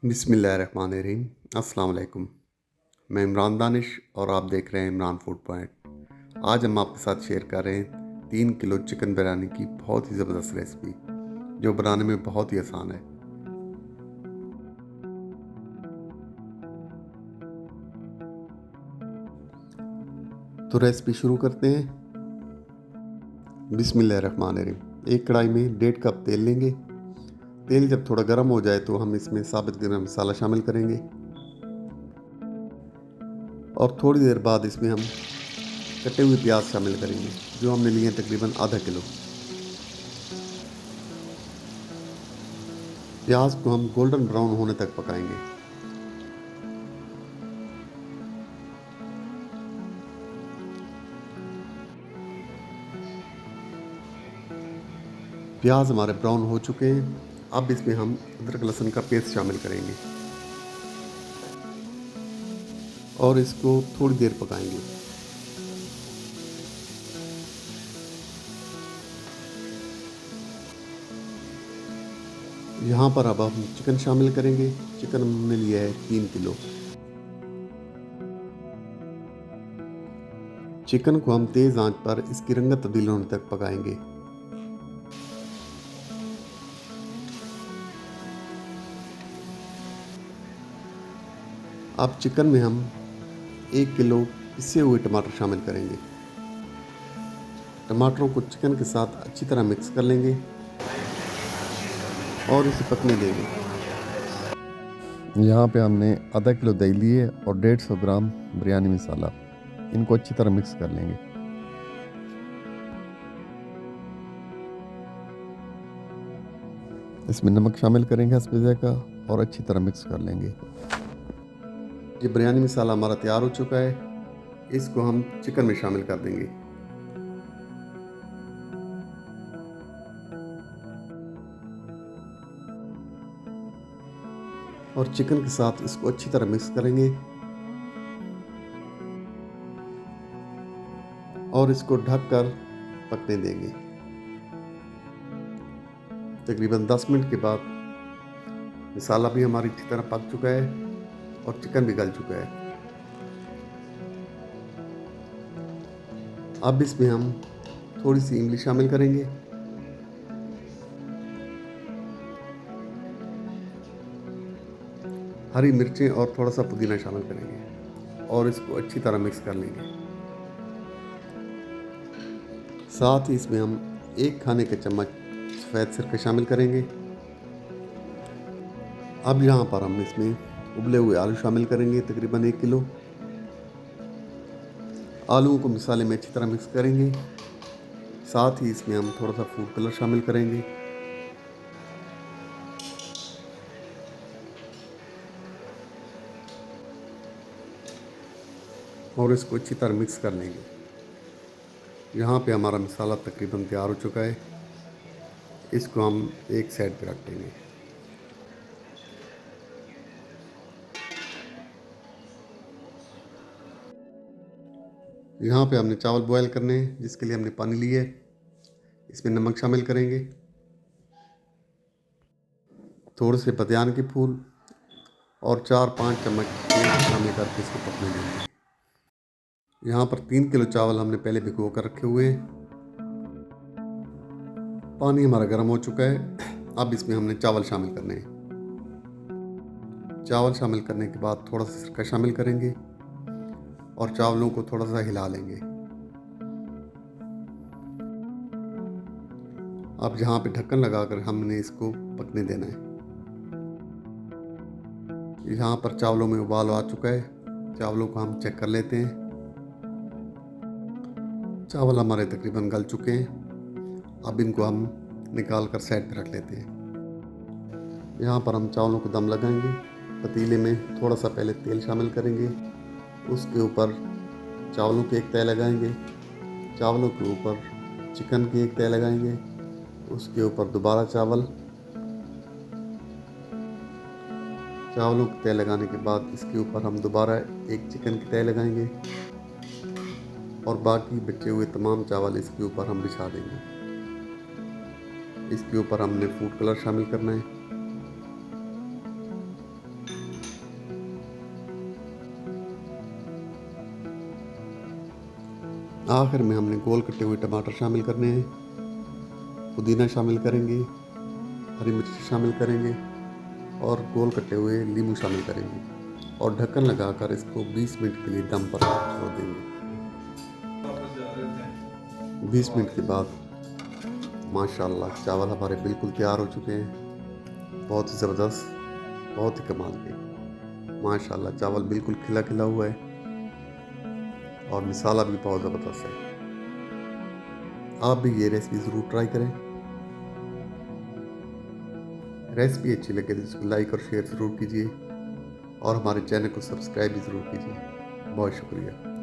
बिस्मिल्लाहिर्रहमानिर्रहीम। अस्सलाम वालेकुम। मैं इमरान दानिश और आप देख रहे हैं इमरान फूड पॉइंट। आज हम आपके साथ शेयर कर रहे हैं 3 किलो चिकन बिरयानी की बहुत ही ज़बरदस्त रेसिपी जो बनाने में बहुत ही आसान है। तो रेसिपी शुरू करते हैं। बिस्मिल्लाहिर्रहमानिर्रहीम। एक कढ़ाई में 1.5 कप तेल लेंगे। तेल जब थोड़ा गर्म हो जाए तो हम इसमें साबित गरम मसाला शामिल करेंगे और थोड़ी देर बाद इसमें हम कटे हुए प्याज शामिल करेंगे जो हमने लिए हैं तकरीबन आधा किलो। प्याज को हम गोल्डन ब्राउन होने तक पकाएंगे। प्याज हमारे ब्राउन हो चुके हैं। अब इसमें हम अदरक लहसुन का पेस्ट शामिल करेंगे और इसको थोड़ी देर पकाएंगे। यहाँ पर अब हम चिकन शामिल करेंगे। चिकन हमने लिया है 3 किलो। चिकन को हम तेज़ आंच पर इसकी रंगत तब्दील होने तक पकाएंगे। अब चिकन में हम 1 किलो पिसे हुए टमाटर शामिल करेंगे। टमाटरों को चिकन के साथ अच्छी तरह मिक्स कर लेंगे और इसे पकने देंगे। यहाँ पे हमने आधा किलो दही लिए और 150 ग्राम बिरयानी मसाला, इनको अच्छी तरह मिक्स कर लेंगे। इसमें नमक शामिल करेंगे हस्बे ज़ायक़ा और अच्छी तरह मिक्स कर लेंगे। ये बिरयानी मसाला हमारा तैयार हो चुका है। इसको हम चिकन में शामिल कर देंगे। और चिकन के साथ इसको अच्छी तरह मिक्स करेंगे और इसको ढककर पकने देंगे। तकरीबन 10 मिनट के बाद मसाला भी हमारी अच्छी तरह पक चुका है और चिकन भी गल चुका है। अब इसमें हम थोड़ी सी इमली शामिल करेंगे हरी मिर्चें और थोड़ा सा पुदीना शामिल करेंगे और इसको अच्छी तरह मिक्स कर लेंगे। साथ ही इसमें हम 1 खाने का चम्मच सफ़ेद सिरका शामिल करेंगे। अब यहाँ पर हम इसमें उबले हुए आलू शामिल करेंगे, तकरीबन 1 किलो। आलूओं को मसाले में अच्छी तरह मिक्स करेंगे। साथ ही इसमें हम थोड़ा सा फूड कलर शामिल करेंगे और इसको अच्छी तरह मिक्स कर लेंगे। यहाँ पे हमारा मसाला तकरीबन तैयार हो चुका है। इसको हम एक साइड पे रख देंगे। यहाँ पे हमने चावल बॉयल करने हैं जिसके लिए हमने पानी लिया है। इसमें नमक शामिल करेंगे, थोड़े से बदियान के फूल और 4-5 चम्मच तेल शामिल करके इसको पकने देंगे। यहाँ पर 3 किलो चावल हमने पहले भिगो कर रखे हुए हैं। पानी हमारा गर्म हो चुका है। अब इसमें हमने चावल शामिल करने हैं। चावल शामिल करने के बाद थोड़ा सा सिरका शामिल करेंगे और चावलों को थोड़ा सा हिला लेंगे। अब यहाँ पे ढक्कन लगाकर हमने इसको पकने देना है। यहाँ पर चावलों में उबाल आ चुका है। चावलों को हम चेक कर लेते हैं। चावल हमारे तकरीबन गल चुके हैं। अब इनको हम निकाल कर साइड पर रख लेते हैं। यहाँ पर हम चावलों को दम लगाएंगे। पतीले में थोड़ा सा पहले तेल शामिल करेंगे, उसके ऊपर चावलों की एक तय लगाएंगे, चावलों के ऊपर चिकन की एक तय लगाएंगे, उसके ऊपर दोबारा चावलों की तय लगाने के बाद इसके ऊपर हम दोबारा एक चिकन की तय लगाएंगे और बाकी बचे हुए तमाम चावल इसके ऊपर हम बिछा देंगे। इसके ऊपर हमने फूड कलर शामिल करना है। आखिर में हमने गोल कटे हुए टमाटर शामिल करने हैं, पुदीना शामिल करेंगे, हरी मिर्च शामिल करेंगे और गोल कटे हुए नींबू शामिल करेंगे और ढक्कन लगाकर इसको 20 मिनट के लिए दम पर छोड़ देंगे। 20 मिनट के बाद माशाल्लाह चावल हमारे बिल्कुल तैयार हो चुके हैं। बहुत ही ज़बरदस्त, बहुत ही कमाल के। माशाल्लाह चावल बिल्कुल खिला खिला हुआ है और मसाला भी बहुत ज़बरदस्त है। आप भी ये रेसिपी ज़रूर ट्राई करें। रेसिपी अच्छी लगे तो इसको लाइक और शेयर ज़रूर कीजिए और हमारे चैनल को सब्सक्राइब भी ज़रूर कीजिए। बहुत शुक्रिया।